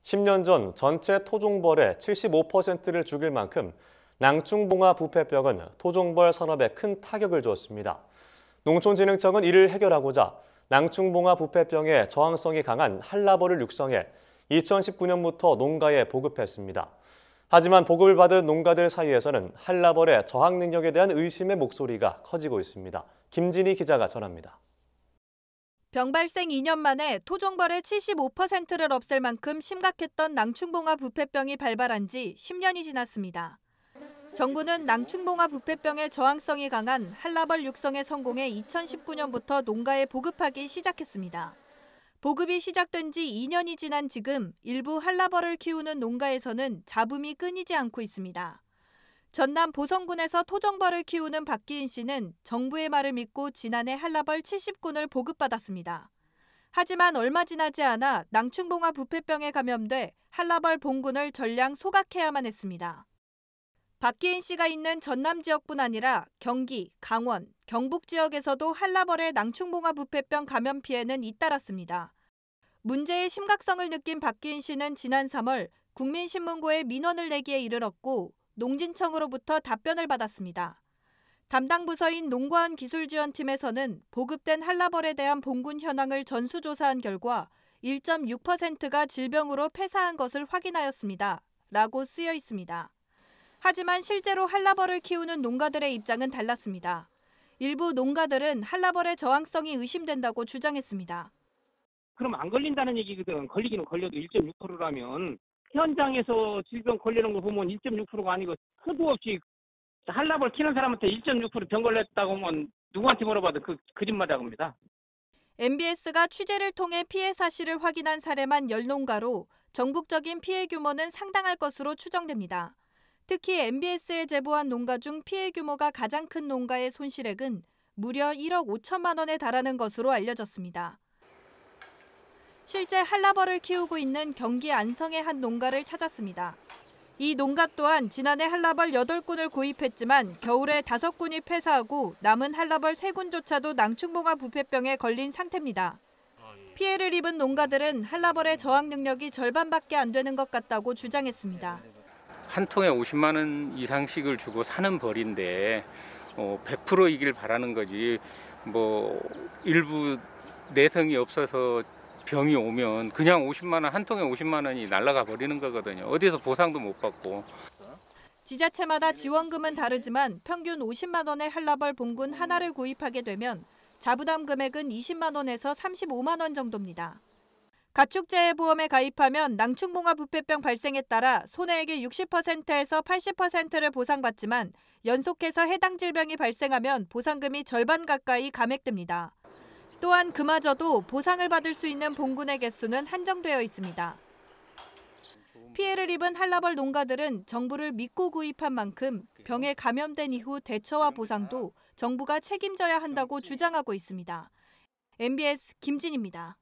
10년 전 전체 토종벌의 75%를 죽일 만큼 낭충봉화 부패병은 토종벌 산업에 큰 타격을 주었습니다. 농촌진흥청은 이를 해결하고자 낭충봉화 부패병에 저항성이 강한 한라벌을 육성해 2019년부터 농가에 보급했습니다. 하지만 보급을 받은 농가들 사이에서는 한라벌의 저항 능력에 대한 의심의 목소리가 커지고 있습니다. 김진희 기자가 전합니다. 병 발생 2년 만에 토종벌의 75%를 없앨 만큼 심각했던 낭충봉화 부패병이 발발한 지 10년이 지났습니다. 정부는 낭충봉화 부패병의 저항성이 강한 한라벌 육성에 성공해 2019년부터 농가에 보급하기 시작했습니다. 보급이 시작된 지 2년이 지난 지금 일부 한라벌을 키우는 농가에서는 잡음이 끊이지 않고 있습니다. 전남 보성군에서 토종벌을 키우는 박기인 씨는 정부의 말을 믿고 지난해 한라벌 70군을 보급받았습니다. 하지만 얼마 지나지 않아 낭충봉화 부패병에 감염돼 한라벌 본군을 전량 소각해야만 했습니다. 박기인 씨가 있는 전남 지역뿐 아니라 경기, 강원, 경북 지역에서도 한라벌의 낭충봉화 부패병 감염 피해는 잇따랐습니다. 문제의 심각성을 느낀 박기인 씨는 지난 3월 국민신문고에 민원을 내기에 이르렀고 농진청으로부터 답변을 받았습니다. 담당 부서인 농과원 기술지원팀에서는 보급된 한라벌에 대한 본군 현황을 전수조사한 결과 1.6%가 질병으로 폐사한 것을 확인하였습니다. 라고 쓰여 있습니다. 하지만 실제로 한라벌을 키우는 농가들의 입장은 달랐습니다. 일부 농가들은 한라벌의 저항성이 의심된다고 주장했습니다. 그럼 안 걸린다는 얘기거든. 걸리기는 걸려도 1.6%라면 현장에서 질병 걸리는 거 보면 1.6%가 아니고 수도 없이 한라벌 키는 사람한테 1.6%병 걸렸다고 하면 누구한테 물어봐도 그 거짓말이라고 합니다. MBS가 취재를 통해 피해 사실을 확인한 사례만 10농가로 전국적인 피해 규모는 상당할 것으로 추정됩니다. 특히 MBS에 제보한 농가 중 피해 규모가 가장 큰 농가의 손실액은 무려 1억 5천만 원에 달하는 것으로 알려졌습니다. 실제 한라벌을 키우고 있는 경기 안성의 한 농가를 찾았습니다. 이 농가 또한 지난해 한라벌 8군을 구입했지만 겨울에 5군이 폐사하고 남은 한라벌 3군조차도 낭충봉화 부패병에 걸린 상태입니다. 피해를 입은 농가들은 한라벌의 저항 능력이 절반밖에 안 되는 것 같다고 주장했습니다. 한 통에 50만 원 이상씩을 주고 사는 벌인데 100%이길 바라는 거지. 일부 내성이 없어서 병이 오면 그냥 50만 원, 한 통에 50만 원이 날아가 버리는 거거든요. 어디서 보상도 못 받고. 지자체마다 지원금은 다르지만 평균 50만 원의 한라벌 본군 하나를 구입하게 되면 자부담 금액은 20만 원에서 35만 원 정도입니다. 가축재해보험에 가입하면 낭충봉화 부패병 발생에 따라 손해액의 60%에서 80%를 보상받지만 연속해서 해당 질병이 발생하면 보상금이 절반 가까이 감액됩니다. 또한 그마저도 보상을 받을 수 있는 본군의 개수는 한정되어 있습니다. 피해를 입은 한라벌 농가들은 정부를 믿고 구입한 만큼 병에 감염된 이후 대처와 보상도 정부가 책임져야 한다고 주장하고 있습니다. MBS 김진희입니다.